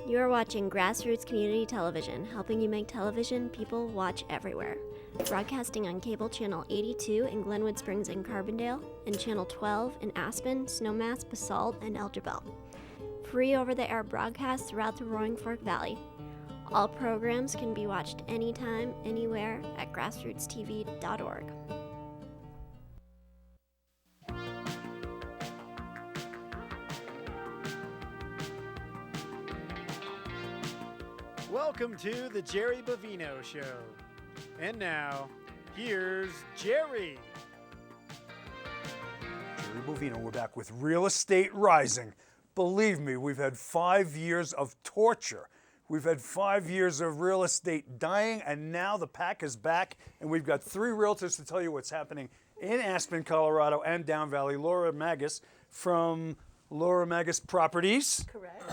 You are watching Grassroots Community Television, helping you make television people watch everywhere. Broadcasting on cable channel 82 in Glenwood Springs and Carbondale, and channel 12 in Aspen, Snowmass, Basalt, and Elgin. Free over-the-air broadcasts throughout the Roaring Fork Valley. All programs can be watched anytime, anywhere at grassrootstv.org. Welcome to the Jerry Bovino Show. And now, here's Jerry. Jerry Bovino, we're back with Real Estate Rising. Believe me, we've had 5 years of torture. We've had 5 years of real estate dying, and now the pack is back, and we've got 3 realtors to tell you what's happening in Aspen, Colorado, and Down Valley. Laura Magus from Laura Magus Properties. Correct.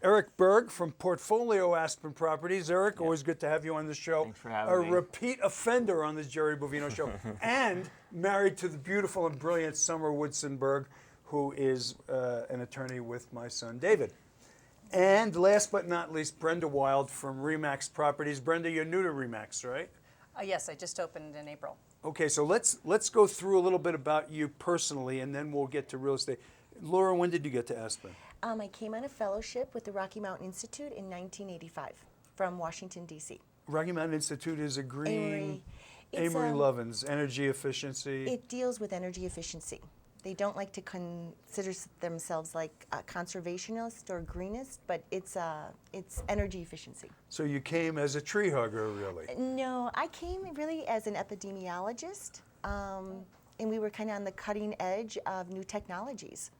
Eric Berg from Portfolio Aspen Properties. Eric, always good to have you on the show. Thanks for having me. A repeat offender on the Jerry Bovino Show. And married to the beautiful and brilliant Summer Woodson-Berg, who is an attorney with my son, David. And last but not least, Brenda Wild from Remax Properties. Brenda, you're new to Remax, right? Yes, I just opened in April. Okay, so let's go through a little bit about you personally, and then we'll get to real estate. Laura, when did you get to Aspen? I came on a fellowship with the Rocky Mountain Institute in 1985 from Washington, D.C. Rocky Mountain Institute is a green... Amory Lovins, energy efficiency. It deals with energy efficiency. They don't like to consider themselves like a conservationist or greenist, but it's energy efficiency. So you came as a tree hugger, really? No, I came really as an epidemiologist, and we were kind of on the cutting edge of new technologies,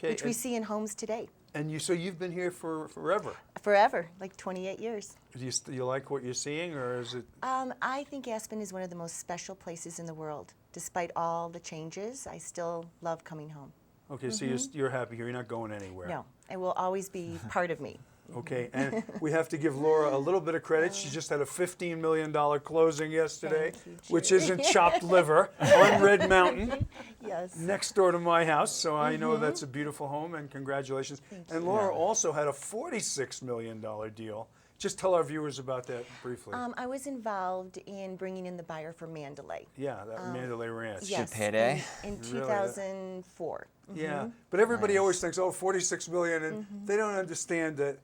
which we see in homes today. And so you've been here for forever? Forever, like 28 years. Do you like what you're seeing, or is it? I think Aspen is one of the most special places in the world. Despite all the changes, I still love coming home. Okay, so you're happy here. You're not going anywhere. No, it will always be part of me. Okay, and we have to give Laura a little bit of credit. She just had a $15 million closing yesterday, which isn't chopped liver, on Red Mountain, Yes. next door to my house. So I know that's a beautiful home, and congratulations. And Laura also had a $46 million deal. Just tell our viewers about that briefly. I was involved in bringing in the buyer for Mandalay. Yeah, that Mandalay Ranch. Yes, payday. in 2004. Yeah, but everybody always thinks, oh, 46 million, and they don't understand that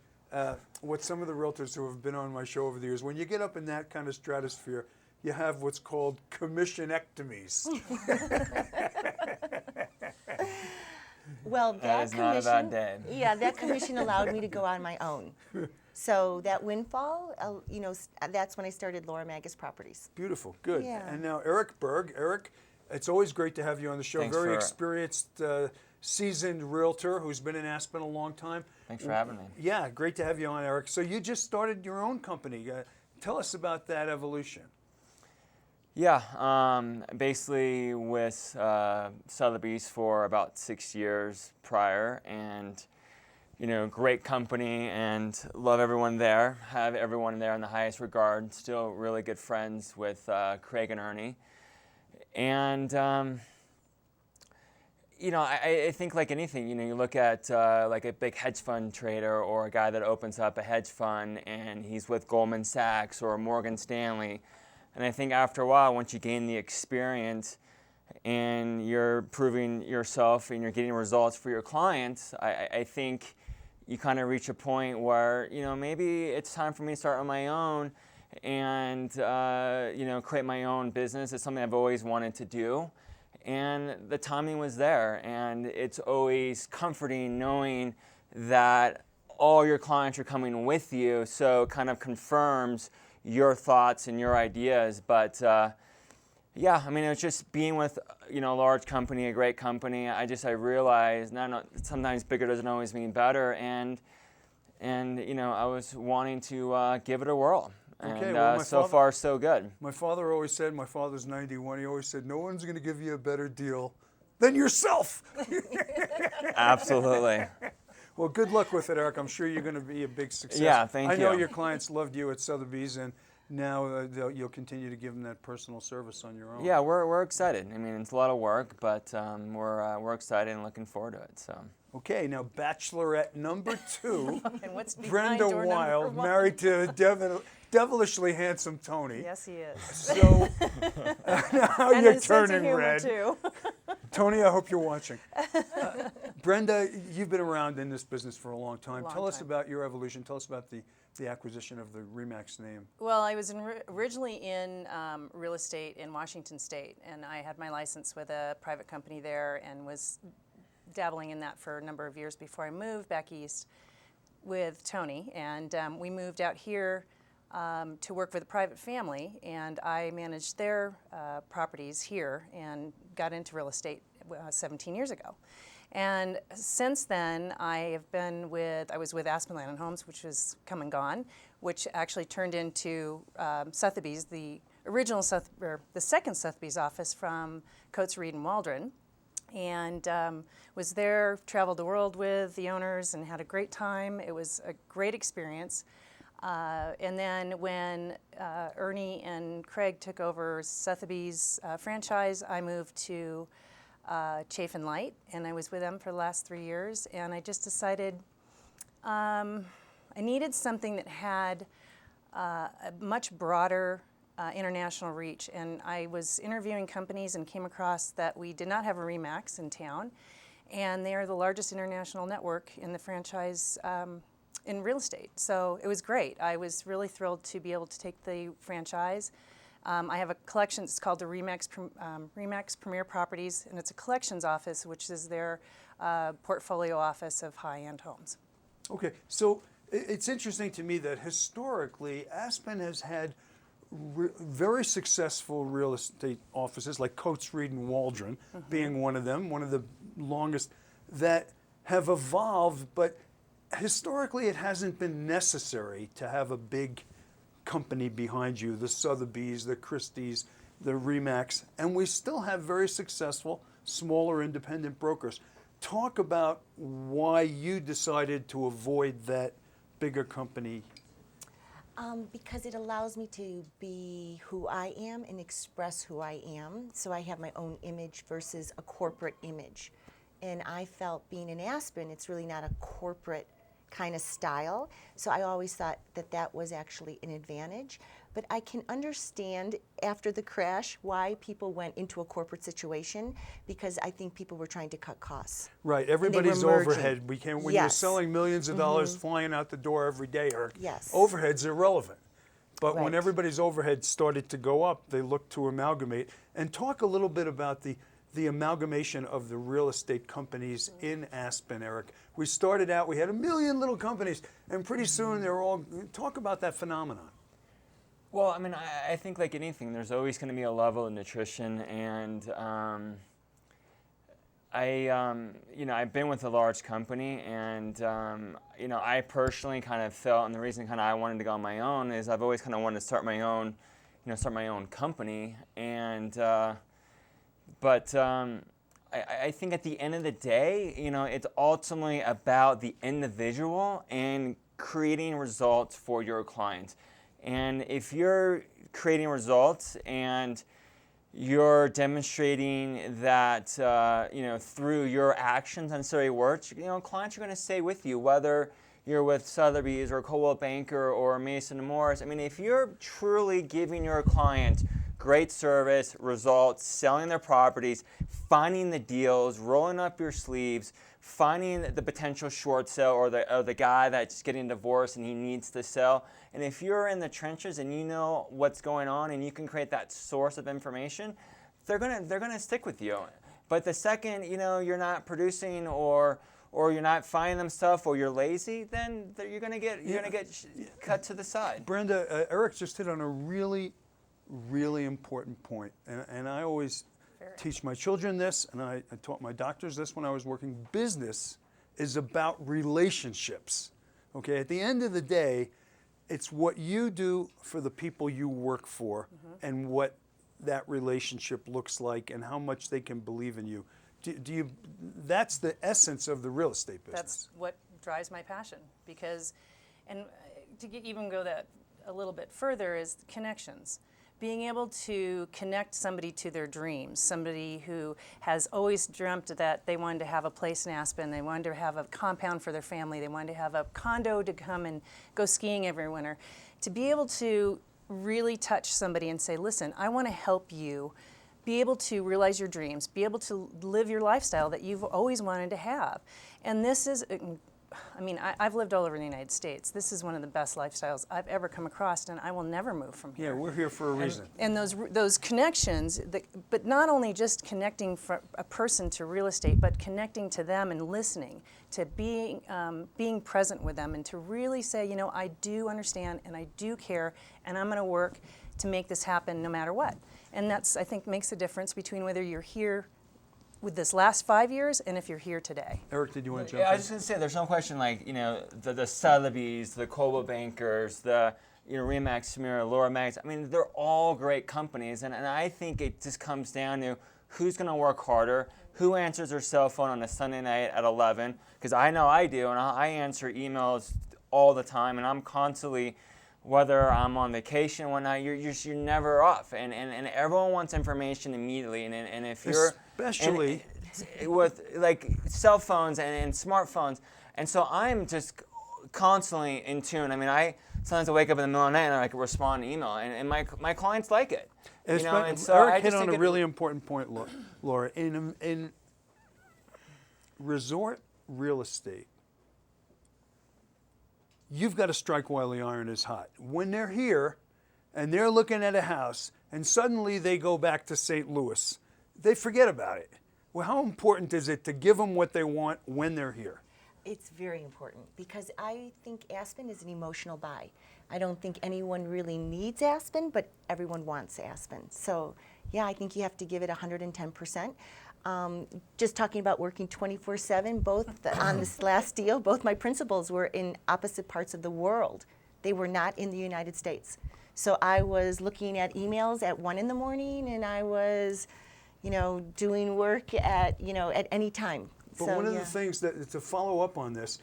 what some of the realtors who have been on my show over the years, when you get up in that kind of stratosphere, you have what's called commissionectomies. Well, That is not a bad day. Yeah, that commission allowed me to go on my own. So that windfall, that's when I started Laura Magus Properties. Beautiful, good. Yeah. And now Eric Berg. Eric, it's always great to have you on the show. Thanks Very for- experienced, seasoned realtor who's been in Aspen a long time. Thanks for having me. Yeah, great to have you on, Eric. So you just started your own company. Tell us about that evolution. Yeah, basically with Sotheby's for about 6 years prior, and great company and love everyone there. Have everyone there in the highest regard. Still really good friends with Craig and Ernie, and I think like anything, you look at like a big hedge fund trader or a guy that opens up a hedge fund and he's with Goldman Sachs or Morgan Stanley. And I think after a while, once you gain the experience and you're proving yourself and you're getting results for your clients, I think you kind of reach a point where, maybe it's time for me to start on my own and, create my own business. It's something I've always wanted to do. And the timing was there. And it's always comforting knowing that all your clients are coming with you, so it kind of confirms your thoughts and your ideas. But it's just being with a large company, a great company. I realized sometimes bigger doesn't always mean better, and I was wanting to give it a whirl. Okay, And so far so good. My father always said, my father's 91, he always said, no one's going to give you a better deal than yourself. Absolutely. Well, good luck with it, Eric. I'm sure you're going to be a big success. Yeah, thank you. I know your clients loved you at Sotheby's, and now you'll continue to give them that personal service on your own. Yeah, we're excited. I mean, it's a lot of work, but we're excited and looking forward to it. So. Okay, now bachelorette number 2, And what's behind Brenda door number Wild, 1? married to devilishly handsome Tony. Yes, he is. So now And you're his sense of turning humor, red. too. Tony, I hope you're watching. Brenda, you've been around in this business for a long time. Long Tell us time. about your evolution. Tell us about the acquisition of the RE/MAX name. Well, I was originally in real estate in Washington State, and I had my license with a private company there and was dabbling in that for a number of years before I moved back east with Tony. And we moved out here to work with a private family, and I managed their properties here and got into real estate 17 years ago. And since then, I was with Aspen Homes, which was come and gone, which actually turned into Sotheby's, the second Sotheby's office from Coates, Reed & Waldron. And was there, traveled the world with the owners and had a great time. It was a great experience. And then when Ernie and Craig took over Sotheby's franchise, I moved to Chafe and Light, and I was with them for the last 3 years. And I just decided I needed something that had a much broader international reach. And I was interviewing companies and came across that we did not have a RE/MAX in town, and they are the largest international network in the franchise in real estate. So it was great. I was really thrilled to be able to take the franchise. I have a collection, it's called the RE/MAX Premier Properties, and it's a collections office, which is their portfolio office of high-end homes. Okay, so it's interesting to me that historically Aspen has had very successful real estate offices, like Coates, Reed & Waldron being one of them, one of the longest, that have evolved, but historically it hasn't been necessary to have a big company behind you, the Sotheby's, the Christie's, the RE/MAX, and we still have very successful smaller independent brokers. Talk about why you decided to avoid that bigger company. Because it allows me to be who I am and express who I am. So I have my own image versus a corporate image. And I felt being in Aspen, it's really not a corporate kind of style. So I always thought that that was actually an advantage. But I can understand after the crash why people went into a corporate situation, because I think people were trying to cut costs. Right, everybody's merging. overhead became, when you're selling millions of dollars flying out the door every day, Yes. overhead's irrelevant. But when Right. everybody's overhead started to go up, they looked to amalgamate. And talk a little bit about the amalgamation of the real estate companies in Aspen, Eric. We started out, we had a million little companies, and pretty soon they're all, talk about that phenomenon. Well, I mean, I think like anything, there's always going to be a level of nutrition, and I've been with a large company, and I personally kind of felt, and the reason kind of I wanted to go on my own is I've always kind of wanted to start my own company, and I think at the end of the day, it's ultimately about the individual and creating results for your clients. And if you're creating results and you're demonstrating that, through your actions and necessary words, clients are going to stay with you, whether you're with Sotheby's or Coldwell Banker or Mason & Morris. I mean, if you're truly giving your client great service, results, selling their properties, finding the deals, rolling up your sleeves, finding the potential short sale or the guy that's getting divorced and he needs to sell. And if you're in the trenches and you know what's going on and you can create that source of information, they're gonna stick with you. But the second you're not producing or you're not finding them stuff or you're lazy, then you're gonna get cut to the side. Brenda, Eric just hit on a really, really important point, and I always teach my children this, and I taught my doctors this when I was working. Business is about relationships. Okay, at the end of the day, it's what you do for the people you work for, and what that relationship looks like, and how much they can believe in you. That's the essence of the real estate business. That's what drives my passion, because, and to even go that a little bit further, is connections. being able to connect somebody to their dreams, somebody who has always dreamt that they wanted to have a place in Aspen, they wanted to have a compound for their family, they wanted to have a condo to come and go skiing every winter, to be able to really touch somebody and say, listen, I want to help you be able to realize your dreams, be able to live your lifestyle that you've always wanted to have. And this is, I mean, I've lived all over the United States. This is one of the best lifestyles I've ever come across, and I will never move from here. Yeah, we're here for a reason. And those connections, but not only just connecting from a person to real estate, but connecting to them and listening, to being present with them, and to really say, you know, I do understand and I do care, and I'm going to work to make this happen no matter what. And that's, I think, makes a difference between whether you're here with this last 5 years and if you're here today. Eric, did you want to jump Yeah, I in? was just going to say, there's no question, like, you know, the Sotheby's, the Coldwell Bankers, the, you know, Remax, Smira, Laura Mags, I mean, they're all great companies, and I think it just comes down to who's going to work harder, who answers their cell phone on a Sunday night at 11, because I know I do, and I answer emails all the time, and I'm constantly, whether I'm on vacation or whatnot, you're never off, and everyone wants information immediately, and if you're Especially with like cell phones and smartphones, and so I'm just constantly in tune. I mean, I sometimes wake up in the middle of the night and I can respond to email, and my clients like it. You know, and so Eric I hit just on think a really important point, Laura. In resort real estate, you've got to strike while the iron is hot. When they're here and they're looking at a house and suddenly they go back to St. Louis, they forget about it. Well, how important is it to give them what they want when they're here? It's very important because I think Aspen is an emotional buy. I don't think anyone really needs Aspen, but everyone wants Aspen. So yeah, I think you have to give it 110%. Just talking about working 24/7, both on this last deal, both my principals were in opposite parts of the world. They were not in the United States. So I was looking at emails at 1 in the morning, and I was, you know, doing work at, you know, at any time. But so, one of yeah. the things that, to follow up on this,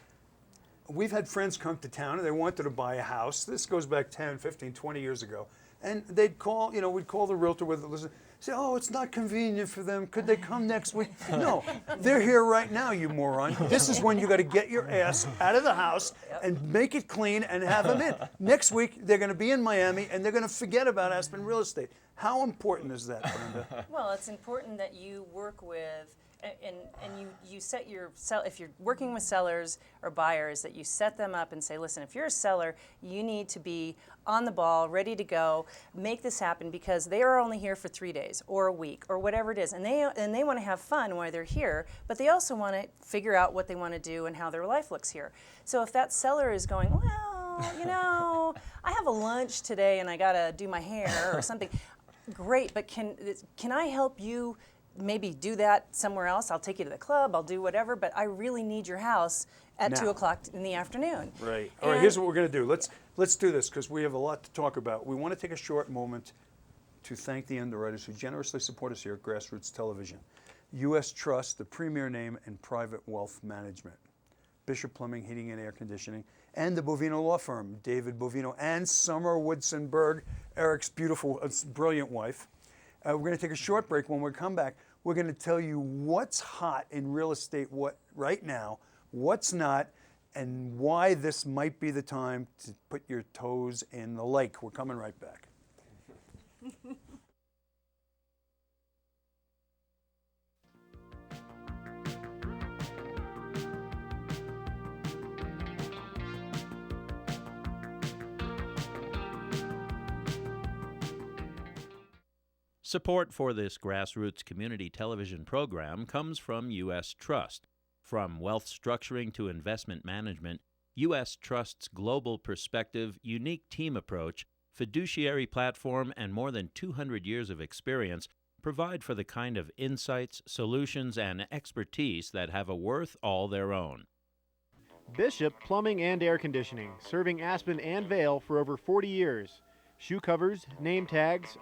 we've had friends come to town and they wanted to buy a house. This goes back 10, 15, 20 years ago. And they'd call, you know, we'd call the realtor with listen, say, oh, it's not convenient for them. Could they come next week? No, they're here right now, you moron. This is when you got to get your ass out of the house and make it clean and have them in. Next week, they're going to be in Miami and they're going to forget about Aspen Real Estate. How important is that, Brenda? Well, it's important that you work with, and you set your, if you're working with sellers or buyers, that you set them up and say, listen, if you're a seller, you need to be on the ball, ready to go, make this happen, because they are only here for 3 days or a week or whatever it is, and they want to have fun while they're here, but they also want to figure out what they want to do and how their life looks here. So if that seller is going, well, you know, I have a lunch today and I got to do my hair or something, great, but can I help you maybe do that somewhere else? I'll take you to the club, I'll do whatever, but I really need your house at Now. 2 o'clock in the afternoon. Right. All right, here's what we're going to do. Let's do this because we have a lot to talk about. We want to take a short moment to thank the underwriters who generously support us here at Grassroots Television. U.S. Trust, the premier name in private wealth management. Bishop Plumbing, Heating and Air Conditioning, and the Bovino Law Firm, David Bovino, and Summer Woodson-Berg, Eric's beautiful, brilliant wife. We're going to take a short break. When we come back, we're going to tell you what's hot in real estate right now, what's not, and why this might be the time to put your toes in the lake. We're coming right back. Support for this grassroots community television program comes from U.S. Trust. From wealth structuring to investment management, U.S. Trust's global perspective, unique team approach, fiduciary platform, and more than 200 years of experience provide for the kind of insights, solutions, and expertise that have a worth all their own. Bishop Plumbing and Air Conditioning, serving Aspen and Vail for over 40 years. Shoe covers, name tags,